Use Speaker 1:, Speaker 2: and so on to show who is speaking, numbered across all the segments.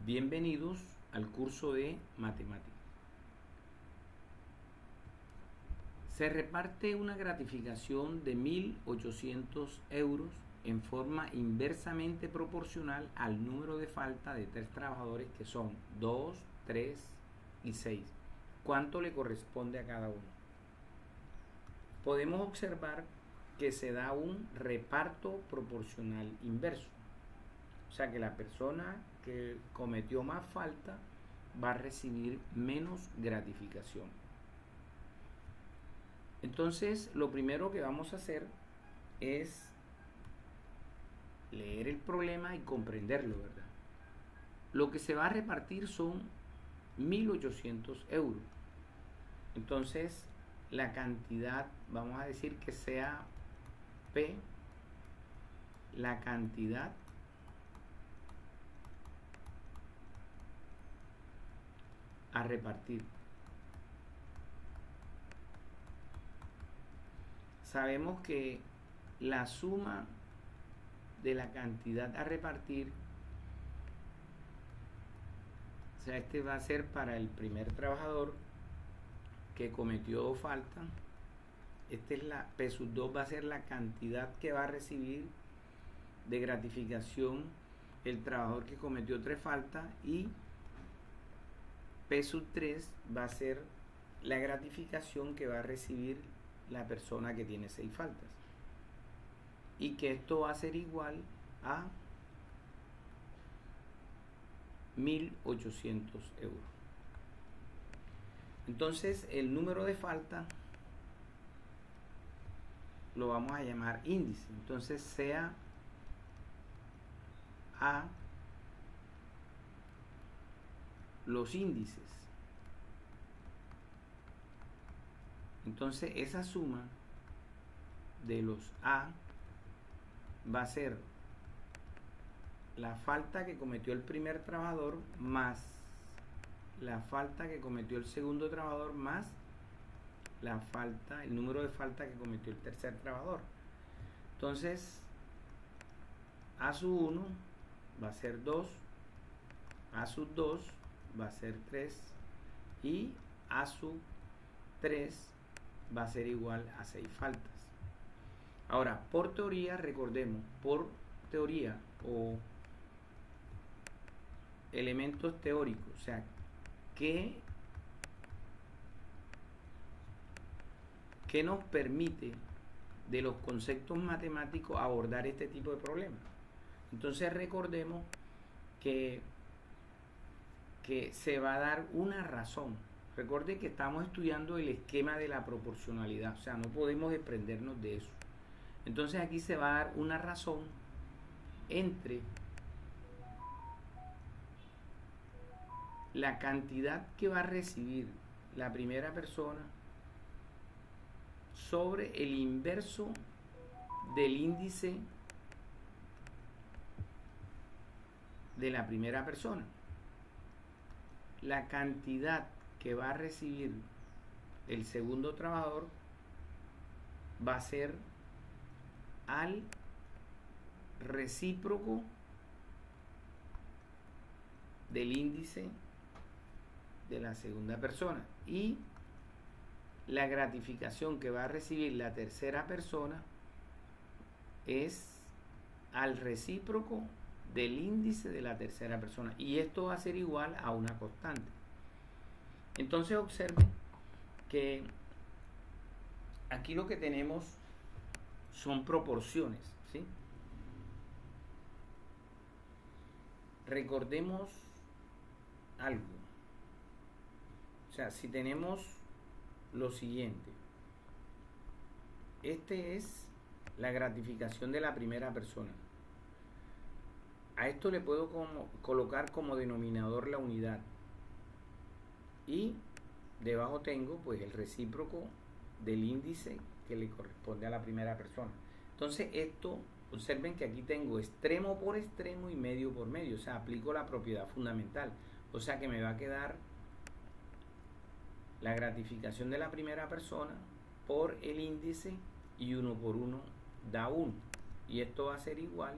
Speaker 1: Bienvenidos al curso de matemáticas. Se reparte una gratificación de 1.800 euros en forma inversamente proporcional al número de falta de 3 trabajadores, que son 2, 3 y 6. ¿Cuánto le corresponde a cada uno? Podemos observar que se da un reparto proporcional inverso. O sea que la persona que cometió más falta va a recibir menos gratificación. Entonces, lo primero que vamos a hacer es leer el problema y comprenderlo, ¿verdad? Lo que se va a repartir son 1.800 euros. Entonces, la cantidad, vamos a decir que sea P, la cantidad a repartir. Sabemos que la suma de la cantidad a repartir, o sea, este va a ser para el primer trabajador que cometió falta. Esta es la P sub 2, va a ser la cantidad que va a recibir de gratificación el trabajador que cometió 3 faltas, y P sub 3 va a ser la gratificación que va a recibir la persona que tiene 6 faltas, y que esto va a ser igual a 1.800 euros. Entonces, el número de falta lo vamos a llamar índice. Entonces, sea A los índices. Entonces, esa suma de los A va a ser la falta que cometió el primer trabajador más la falta que cometió el segundo trabajador más la falta, el número de falta que cometió el tercer trabajador. Entonces, A sub 1 va a ser 2, A sub 2 va a ser 3 y A sub 3 va a ser igual a 6 faltas. Ahora, por teoría, recordemos, por teoría o elementos teóricos, o sea, ¿qué nos permite de los conceptos matemáticos abordar este tipo de problemas? Entonces, recordemos que se va a dar una razón. Recuerde que estamos estudiando el esquema de la proporcionalidad, o sea, no podemos desprendernos de eso. Entonces, aquí se va a dar una razón entre la cantidad que va a recibir la primera persona sobre el inverso del índice de la primera persona. La cantidad que va a recibir el segundo trabajador va a ser al recíproco del índice de la segunda persona, y la gratificación que va a recibir la tercera persona es al recíproco del índice de la tercera persona, y esto va a ser igual a una constante. Entonces, observen que aquí lo que tenemos son proporciones, ¿sí? Recordemos algo. O sea, si tenemos lo siguiente, este es la gratificación de la primera persona. A esto le puedo colocar como denominador la unidad, y debajo tengo pues el recíproco del índice que le corresponde a la primera persona. Entonces, esto, observen que aquí tengo extremo por extremo y medio por medio, o sea, aplico la propiedad fundamental, o sea que me va a quedar la gratificación de la primera persona por el índice y 1 por 1 da 1. Y esto va a ser igual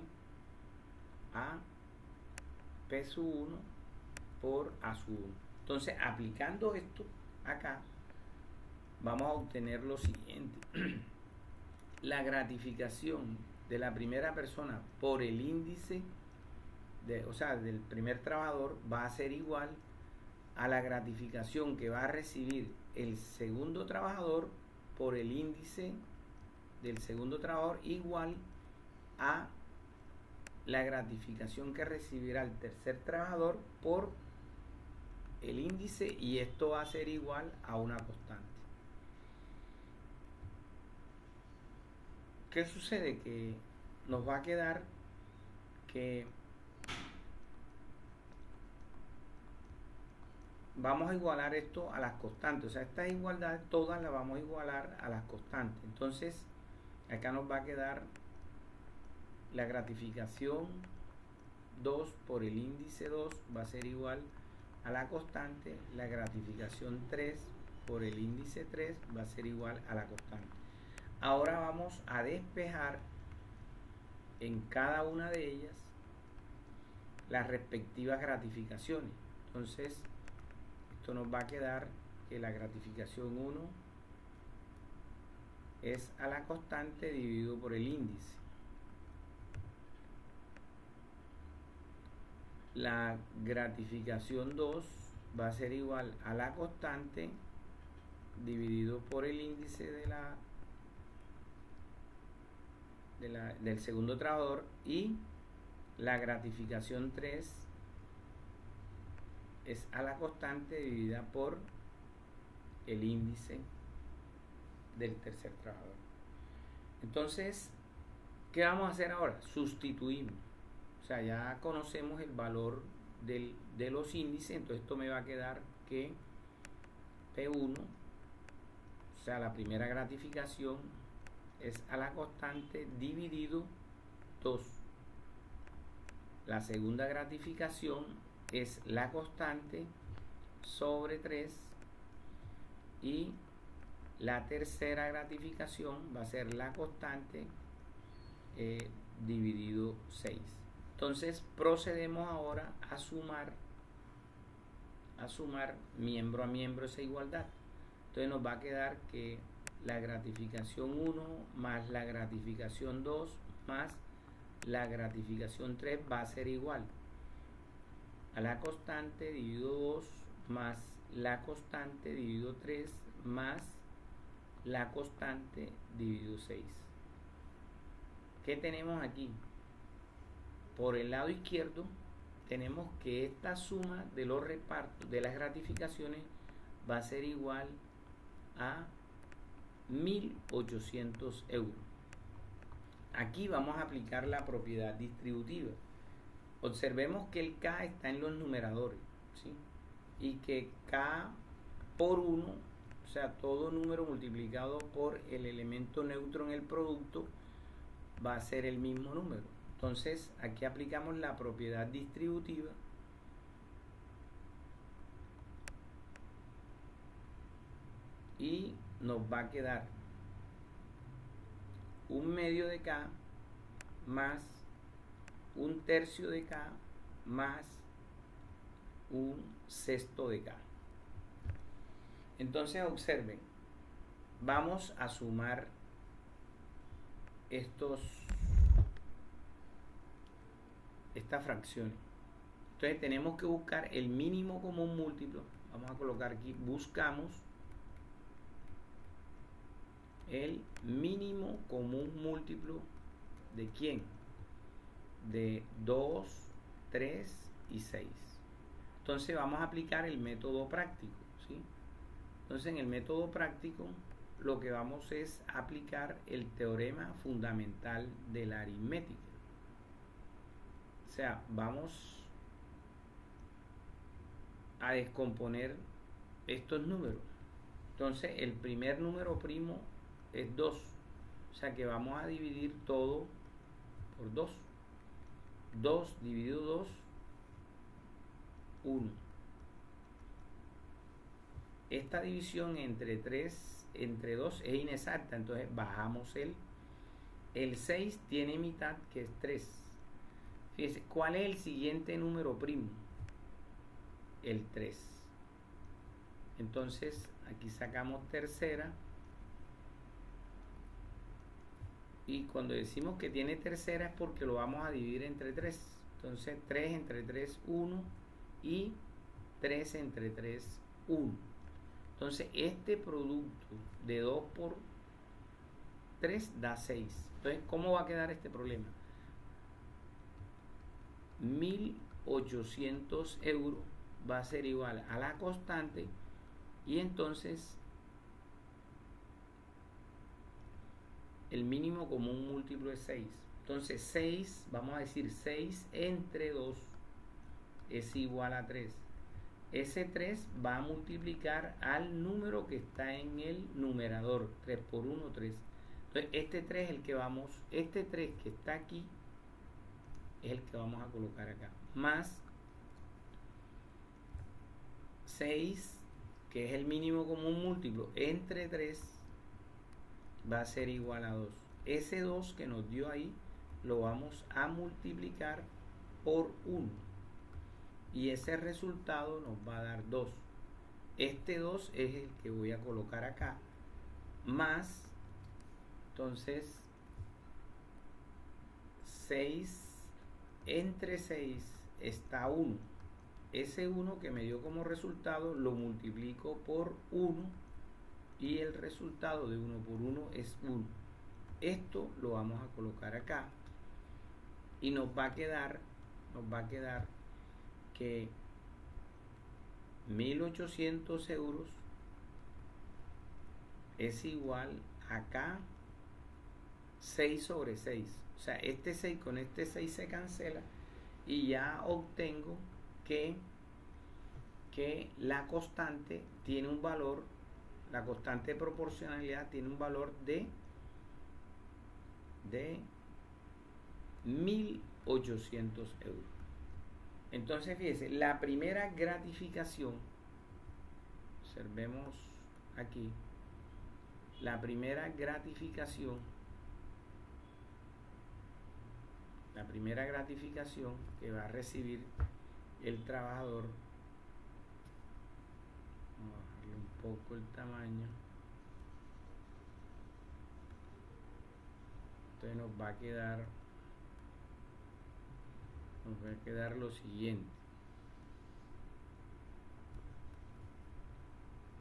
Speaker 1: a P sub 1 por A sub 1. Entonces, aplicando esto acá, vamos a obtener lo siguiente. La gratificación de la primera persona por el índice, o sea, del primer trabajador, va a ser igual a la gratificación que va a recibir el segundo trabajador por el índice del segundo trabajador, igual a la gratificación que recibirá el tercer trabajador por el índice, y esto va a ser igual a una constante. ¿Qué sucede? Que nos va a quedar que vamos a igualar esto a las constantes, o sea, estas igualdades todas las vamos a igualar a las constantes. Entonces, acá nos va a quedar la gratificación 2 por el índice 2 va a ser igual a la constante, la gratificación 3 por el índice 3 va a ser igual a la constante. Ahora vamos a despejar en cada una de ellas las respectivas gratificaciones. Entonces, esto nos va a quedar que la gratificación 1 es a la constante dividido por el índice. La gratificación 2 va a ser igual a la constante dividido por el índice del segundo trabajador, y la gratificación 3 es a la constante dividida por el índice del tercer trabajador. Entonces, ¿qué vamos a hacer ahora? Sustituimos. O sea, ya conocemos el valor de los índices, entonces esto me va a quedar que P1, o sea, la primera gratificación, es a la constante dividido 2. La segunda gratificación es la constante sobre 3. Y la tercera gratificación va a ser la constante dividido 6. Entonces procedemos ahora a sumar miembro a miembro esa igualdad. Entonces nos va a quedar que la gratificación 1 más la gratificación 2 más la gratificación 3 va a ser igual a la constante dividido 2 más la constante dividido 3 más la constante dividido 6. ¿Qué tenemos aquí? Por el lado izquierdo tenemos que esta suma de los repartos de las gratificaciones va a ser igual a 1.800 euros. Aquí vamos a aplicar la propiedad distributiva. Observemos que el K está en los numeradores, ¿sí? Y que K por 1, o sea, todo número multiplicado por el elemento neutro en el producto, va a ser el mismo número. Entonces, aquí aplicamos la propiedad distributiva y nos va a quedar un medio de K más un tercio de K más un sexto de K. Entonces observen, vamos a sumar estas fracciones. Entonces tenemos que buscar el mínimo común múltiplo. Vamos a colocar aquí, buscamos el mínimo común múltiplo ¿de quién? De 2, 3 y 6. Entonces vamos a aplicar el método práctico, ¿sí? Entonces en el método práctico lo que vamos es aplicar el teorema fundamental de la aritmética. O sea, vamos a descomponer estos números. Entonces el primer número primo es 2. O sea que vamos a dividir todo por 2. 2 dividido 2, 1. Esta división entre 2 es inexacta, entonces bajamos El 6 tiene mitad, que es 3. Fíjese, ¿cuál es el siguiente número primo? El 3. Entonces, aquí sacamos tercera. Y cuando decimos que tiene tercera es porque lo vamos a dividir entre 3. Entonces, 3 entre 3, 1. Y 3 entre 3, 1. Entonces, este producto de 2 por 3 da 6. Entonces, ¿cómo va a quedar este problema? 1.800 euros va a ser igual a la constante, y entonces el mínimo común múltiplo es 6. Entonces 6, vamos a decir 6 entre 2 es igual a 3. Ese 3 va a multiplicar al número que está en el numerador. 3 por 1, 3. Entonces este 3 es el que vamos, este 3 que está aquí es el que vamos a colocar acá. Más 6, que es el mínimo común múltiplo entre 3, va a ser igual a 2. Ese 2 que nos dio ahí lo vamos a multiplicar por 1. Y ese resultado nos va a dar 2. Este 2 es el que voy a colocar acá. Más, entonces, 6 entre 6 está 1. Ese 1 que me dio como resultado lo multiplico por 1 y el resultado de 1 por 1 es 1. Esto lo vamos a colocar acá y nos va a quedar que 1.800 euros es igual acá 6 sobre 6. O sea, este 6 con este 6 se cancela y ya obtengo que la constante tiene un valor, la constante de proporcionalidad tiene un valor de 1.800 euros. Entonces, fíjese, la primera gratificación, observemos aquí, la primera gratificación que va a recibir el trabajador, vamos a bajarle un poco el tamaño, entonces nos va a quedar lo siguiente.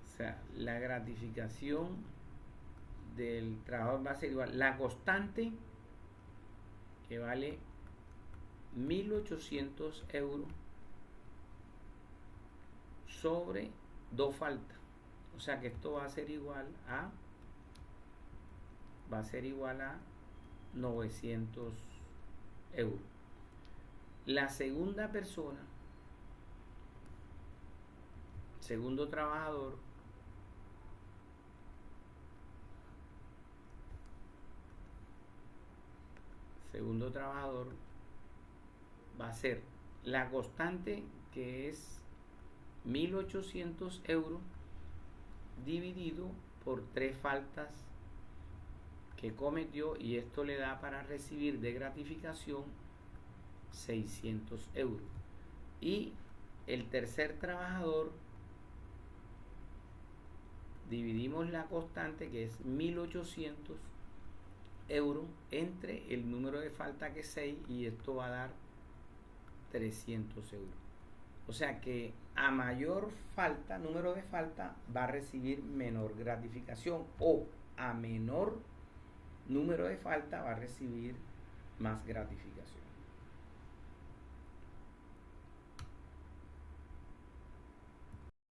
Speaker 1: O sea, la gratificación del trabajador va a ser igual la constante, que vale 1.800 euros, sobre 2 faltas. O sea que esto va a ser igual a 900 euros. La segunda persona, segundo trabajador, va a ser la constante, que es 1.800 euros dividido por 3 faltas que cometió, y esto le da para recibir de gratificación 600 euros. Y el tercer trabajador, dividimos la constante, que es 1.800 euros, entre el número de falta, que es 6, y esto va a dar 300 euros. O sea que a mayor falta, número de falta, va a recibir menor gratificación, o a menor número de falta va a recibir más gratificación.